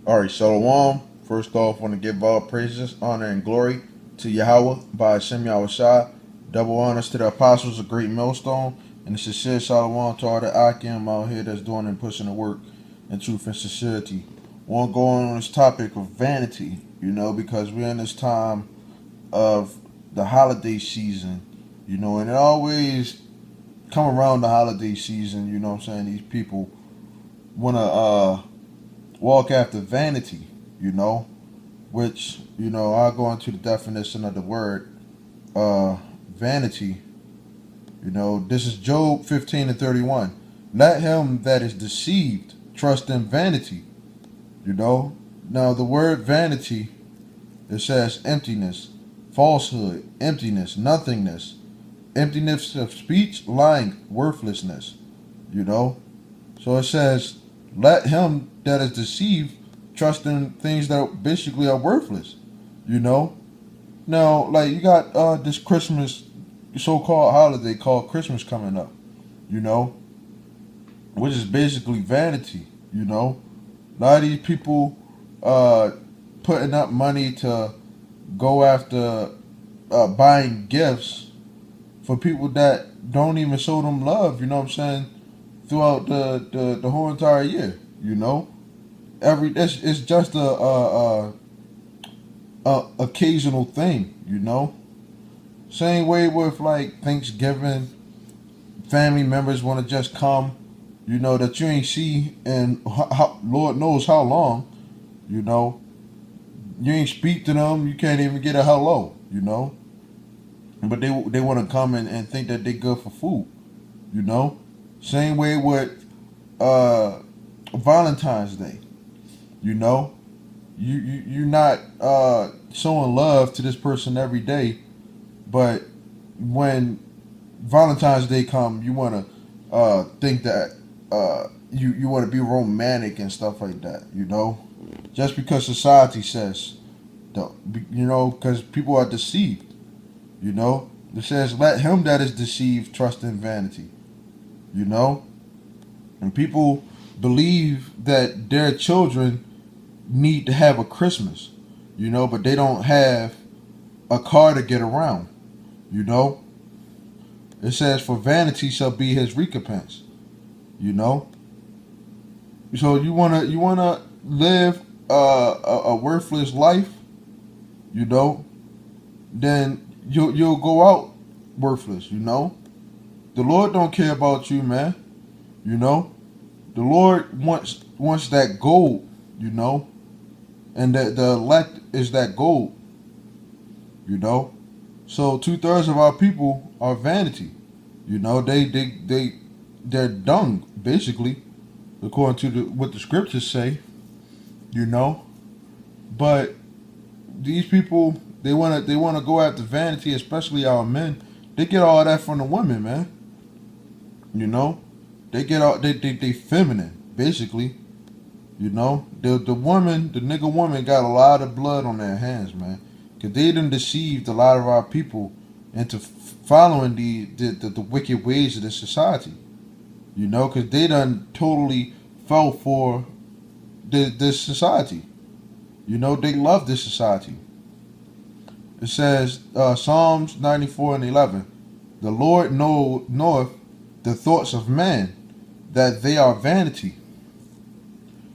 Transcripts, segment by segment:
All right, Shalom. First off, want to give all praises, honor, and glory to Yahweh by Hashem Yahushua. Double honors to the apostles, a great millstone, and a sincere Shalom to all the Akim out here that's doing and pushing the work in truth and sincerity. Want to go on this topic of vanity, because we're in this time of the holiday season, and it always come around the holiday season, what I'm saying? These people want to walk after vanity, which, I'll go into the definition of the word vanity. This is Job 15:31. Let him that is deceived trust in vanity. Now the word vanity, it says emptiness, falsehood, emptiness, nothingness, emptiness of speech, lying, worthlessness. You know, so it says, let him that is deceived trust in things that basically are worthless. You know, now like you got this Christmas so-called holiday called Christmas coming up. You know, which is basically vanity. A lot of these people putting up money to go after buying gifts for people that don't even show them love. You know what I'm saying? Throughout the whole entire year. It's just a occasional thing. Same way with like Thanksgiving, family members want to just come. That you ain't see in Lord knows how long. You know, you ain't speak to them. You can't even get a hello. But they want to come and think that they good for food. You know, same way with Valentine's Day. You know, you're not showing love to this person every day, but when Valentine's Day come, you want to think that you want to be romantic and stuff like that. Just because society says, because people are deceived. It says, let him that is deceived trust in vanity. And people believe that their children need to have a Christmas, but they don't have a car to get around. It says, for vanity shall be his recompense. So you wanna live a worthless life, then you'll go out worthless. The Lord don't care about you, man. The Lord wants that gold. And the elect is that gold. So 2/3 of our people are vanity. They're dung basically, according to what the scriptures say. But these people they wanna go after vanity, especially our men. They get all that from the women, man. They get all they feminine basically. The woman, the nigga woman got a lot of blood on their hands, man. Cause they done deceived a lot of our people into following the wicked ways of this society. Cause they done totally fell for this society. They love this society. It says Psalms 94:11. The Lord knoweth the thoughts of man, that they are vanity.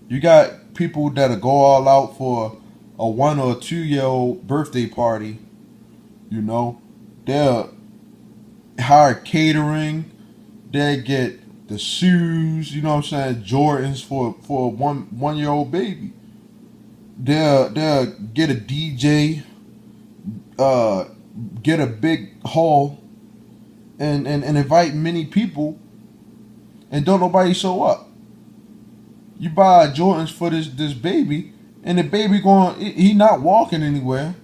You got people that'll go all out for a 1 or 2 year old birthday party. They'll hire catering. They get the shoes. What I'm saying, Jordans for a 1 year old baby. They'll get a DJ. Get a big hall. And invite many people. And don't nobody show up. You buy Jordans for this baby, and the baby he not walking anywhere,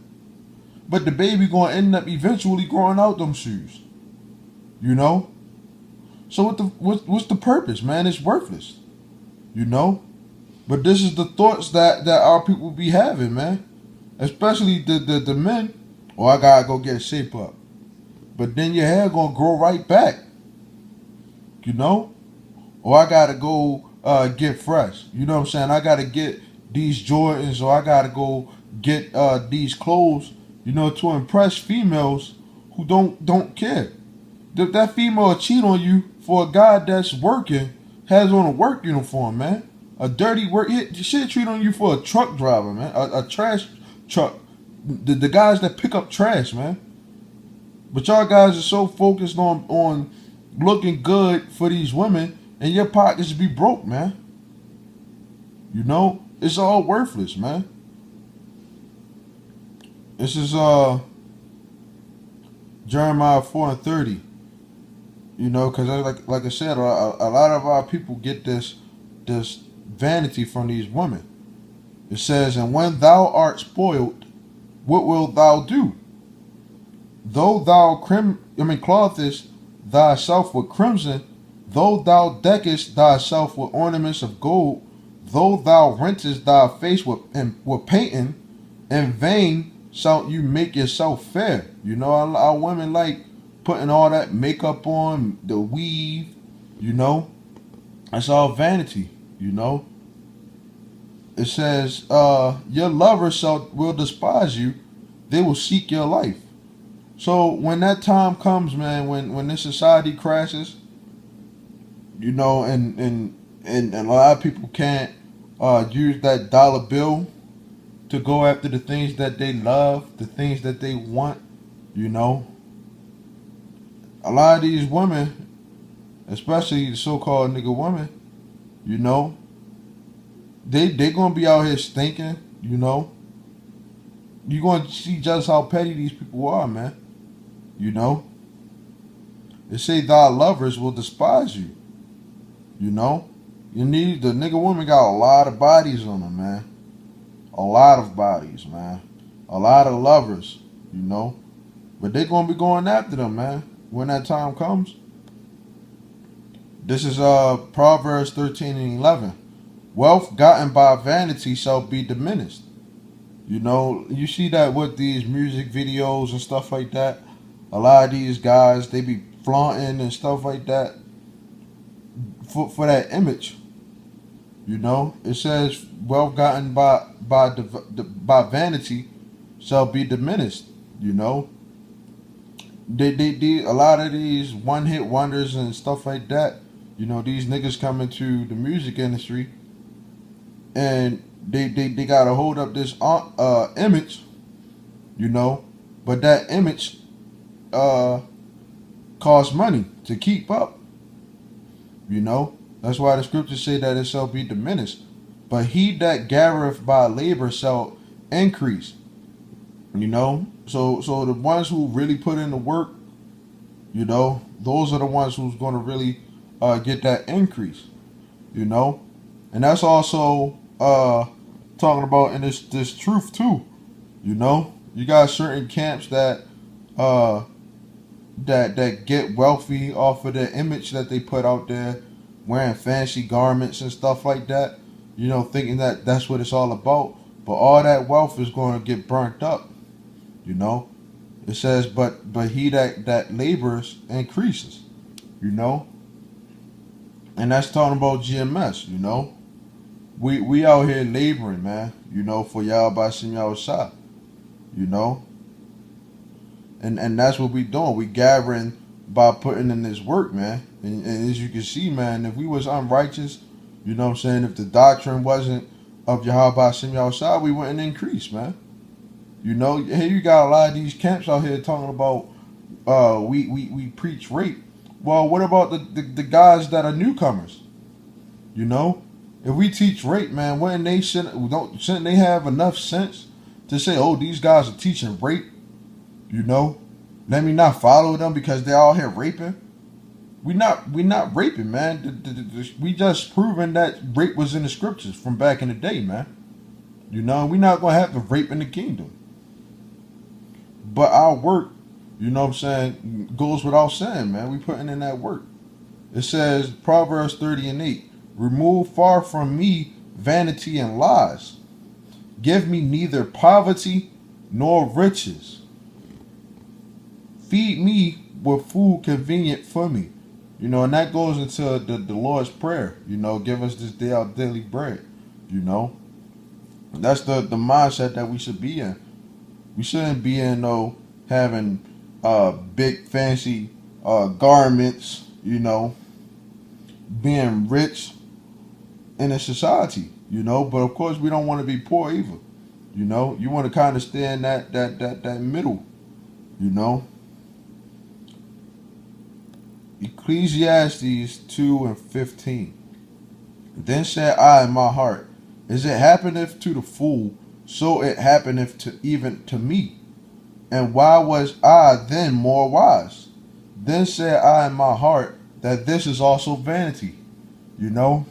but the baby going to end up eventually growing out them shoes. So what's the purpose, man? It's worthless. But this is the thoughts that our people be having, man. Especially the men. Oh, I gotta go get a shape up. But then your hair gonna grow right back. Or I gotta go get fresh. You know what I'm saying? I gotta get these Jordans, or I gotta go get these clothes, to impress females who don't care. That female will cheat on you for a guy that's working, has on a work uniform, man. A dirty work, she'll cheat on you for a truck driver, man. A trash truck. The guys that pick up trash, man. But y'all guys are so focused on looking good for these women, and your pockets be broke, man. It's all worthless, man. This is Jeremiah 4:30. Because like I said, a lot of our people get this vanity from these women. It says, "And when thou art spoiled, what wilt thou do? Though thou clothest thyself with crimson, though thou deckest thyself with ornaments of gold, though thou rentest thy face with painting, in vain shalt you make yourself fair." Our women like putting all that makeup on, the weave, That's all vanity, It says, your lovers will despise you. They will seek your life. So when that time comes, man, when this society crashes, and a lot of people can't use that dollar bill to go after the things that they love, the things that they want, A lot of these women, especially the so-called nigga women, they gonna be out here stinking, You're gonna see just how petty these people are, man. They say thy lovers will despise you. You need the nigga woman got a lot of bodies on them, man. A lot of bodies, man. A lot of lovers, But they gonna be going after them, man, when that time comes. This is Proverbs 13:11. Wealth gotten by vanity shall be diminished. You see that with these music videos and stuff like that. A lot of these guys, they be flaunting and stuff like that for that image. It says wealth gotten by vanity shall be diminished. They a lot of these one hit wonders and stuff like that. These niggas come into the music industry and they gotta hold up this image, but that image costs money to keep up. That's why the scriptures say that it shall be diminished. But he that gathereth by labor shall increase. So the ones who really put in the work, those are the ones who's going to really get that increase. And that's also talking about in this truth too. You got certain camps that that get wealthy off of the image that they put out there, wearing fancy garments and stuff like that, thinking that that's what it's all about. But all that wealth is going to get burnt up. It says, but he that labors increases. And that's talking about GMS. We out here laboring, man. For y'all by some y'all shop. And that's what we doing. We gathering by putting in this work, man. And as you can see, man, if we was unrighteous, if the doctrine wasn't of Yahweh Shem Yahushua, we wouldn't increase, man. Hey, you got a lot of these camps out here talking about we preach rape. Well, what about the guys that are newcomers? If we teach rape, man, shouldn't they have enough sense to say, oh, these guys are teaching rape? Let me not follow them because they're all here raping. We not raping, man. We just proving that rape was in the scriptures from back in the day, man. We're not gonna have the rape in the kingdom. But our work, goes without saying, man. We putting in that work. It says Proverbs 30:8. Remove far from me vanity and lies. Give me neither poverty nor riches. Feed me with food convenient for me. And that goes into the Lord's Prayer. Give us this day our daily bread. That's the mindset that we should be in. We shouldn't be in no having big fancy garments, being rich in a society, But of course, we don't want to be poor either, You want to kind of stay in that middle, you know. Ecclesiastes 2:15. Then said I in my heart, As it happeneth to the fool, so it happeneth to even to me. And why was I then more wise? Then said I in my heart that this is also vanity, you know.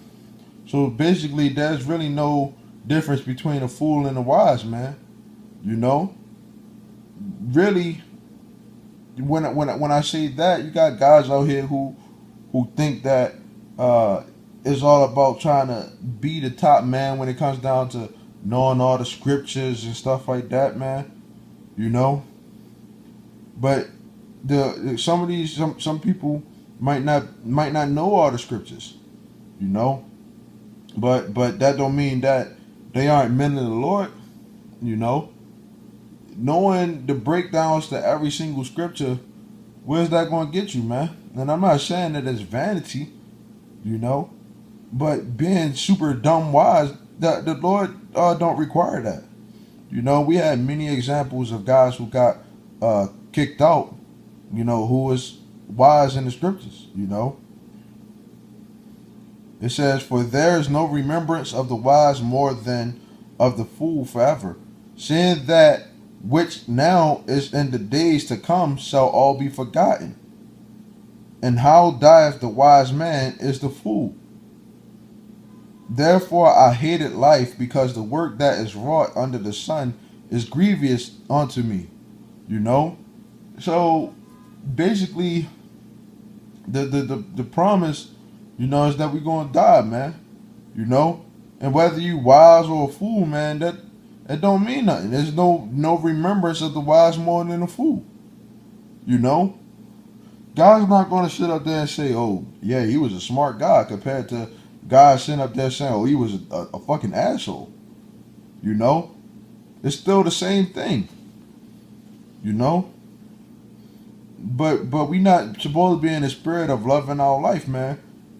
So basically, there's really no difference between a fool and a wise man, you know. Really, when I say that, you got guys out here who think that it's all about trying to be the top man when it comes down to knowing all the scriptures and stuff like that, man. You know, but some people might not know all the scriptures, you know, but that don't mean that they aren't men of the Lord, you know. Knowing the breakdowns to every single scripture, where's that going to get you, man? And I'm not saying that it's vanity, you know, but being super dumb wise, that the Lord don't require that. You know, we had many examples of guys who got kicked out, who was wise in the scriptures, It says, For there is no remembrance of the wise more than of the fool forever, seeing that which now is in the days to come shall all be forgotten. And how dieth the wise man is the fool. Therefore I hated life, because the work that is wrought under the sun is grievous unto me. So basically the promise, is that we're gonna die, man. And whether you wise or a fool, man, that don't mean nothing. There's no remembrance of the wise more than the fool. God's not gonna sit up there and say, oh yeah, he was a smart guy, compared to God sitting up there saying, oh, he was a fucking asshole. It's still the same thing. But we not supposed to be in the spirit of loving our life, man.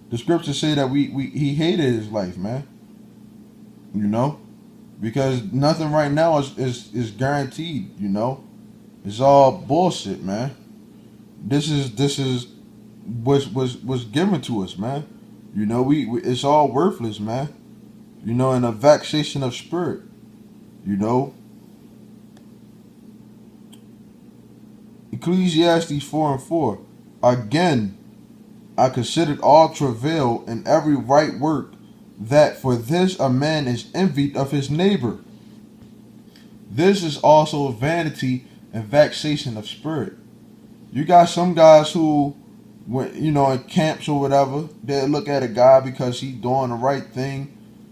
The scriptures say that he hated his life, man. Because nothing right now is guaranteed. It's all bullshit, man. This is what's given to us, man. We it's all worthless, man. And a vexation of spirit. Ecclesiastes 4:4. Again, I considered all travail and every right work, that for this a man is envied of his neighbor. This is also vanity and vexation of spirit. You got some guys who, in camps or whatever, they look at a guy because he's doing the right thing.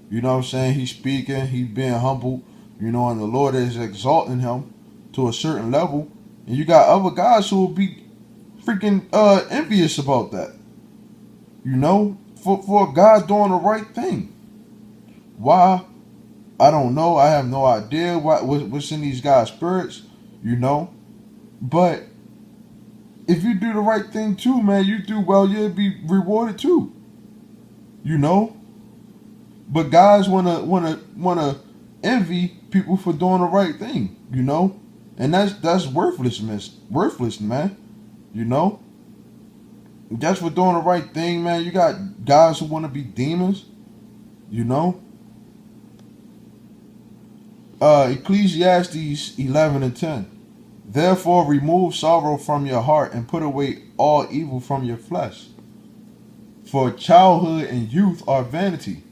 You know what I'm saying? He's speaking, he's being humble, and the Lord is exalting him to a certain level. And you got other guys who will be freaking envious about that. For God doing the right thing. Why? I don't know. I have no idea what's in these guys' spirits, But if you do the right thing too, man, you do well, you'll be rewarded too. But guys wanna envy people for doing the right thing, And that's worthless, man. Just for doing the right thing, man. You got guys who want to be demons, Ecclesiastes 11:10. Therefore remove sorrow from your heart and put away all evil from your flesh. For childhood and youth are vanity.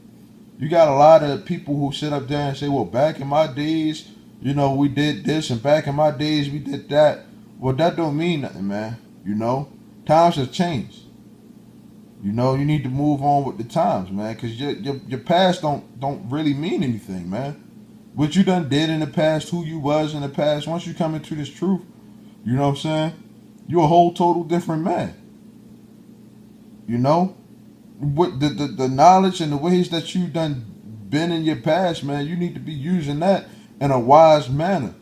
You got a lot of people who sit up there and say, well, back in my days, we did this, and back in my days we did that. Well, that don't mean nothing, man. Times have changed. You need to move on with the times, man, because your past don't really mean anything, man. What you done did in the past, who you was in the past, once you come into this truth, you know what I'm saying? You're a whole total different man. What the knowledge and the ways that you done been in your past, man, you need to be using that in a wise manner.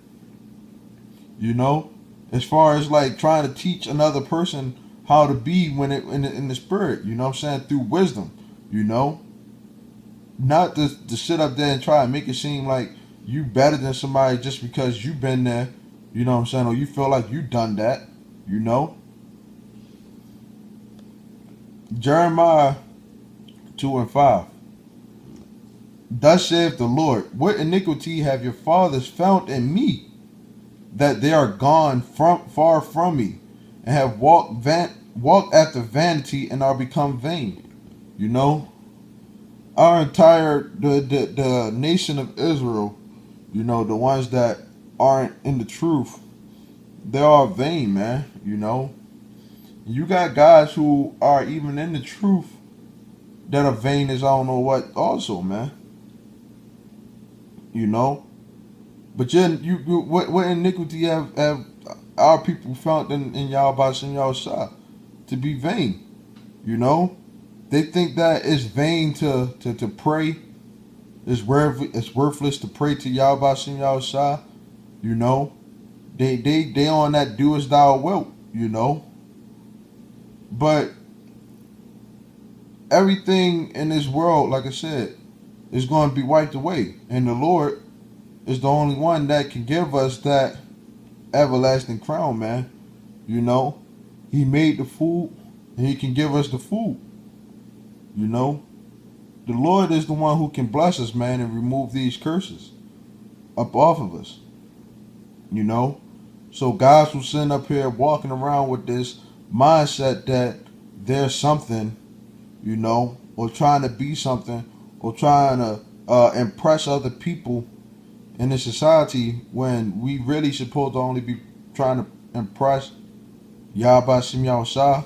You know, as far as like trying to teach another person how to be when it in the spirit. You know what I'm saying, through wisdom. You know, not to sit up there and try and make it seem like you better than somebody just because you've been there. You know what I'm saying, or you feel like you done that. You know, Jeremiah 2:5. Thus saith the Lord, what iniquity have your fathers found in me, that they are gone far from me, and have walked after vanity, and are become vain. You know, our entire the nation of Israel, you know, the ones that aren't in the truth, they are vain, man. You know, you got guys who are even in the truth that are vain as I don't know what also, man. You know, but what iniquity have our people found in y'all by some y'all side to be vain? You know, they think that it's vain to pray. It's worthless to pray to y'all by some y'all side. You know, they on that do as thou wilt. You know, but everything in this world, like I said, is going to be wiped away, and the Lord is the only one that can give us that everlasting crown, man. You know, He made the food, and He can give us the food. You know, the Lord is the one who can bless us, man, and remove these curses up off of us. You know, so guys who sitting up here walking around with this mindset that there's something, you know, or trying to be something, or trying to impress other people in the society, when we really supposed to only be trying to impress Yahweh Shem Yahushua,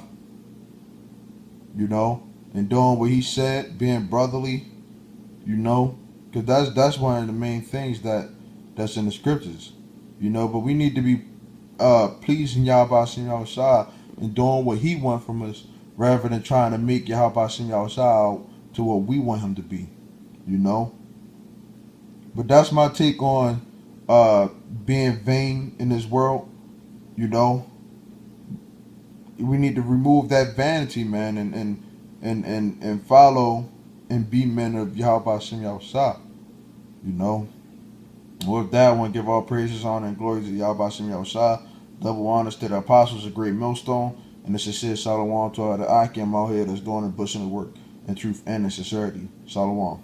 you know, and doing what He said, being brotherly, you know, because that's one of the main things that's in the scriptures, you know. But we need to be pleasing Yahweh Shem Yahushua and doing what He wants from us, rather than trying to make Yahweh Shem Yahushua out to what we want Him to be, you know. But that's my take on being vain in this world. You know, we need to remove that vanity, man, and follow and be men of Yahweh Shem Yahushua. You know, with that, I want to give all praises, honor, and glory to Yahweh Shem Yahushua. Double honors to the apostles, a great millstone, and the sincere Shalom to all the Akim out here that's doing and pushing the work in truth and in sincerity. Shalom.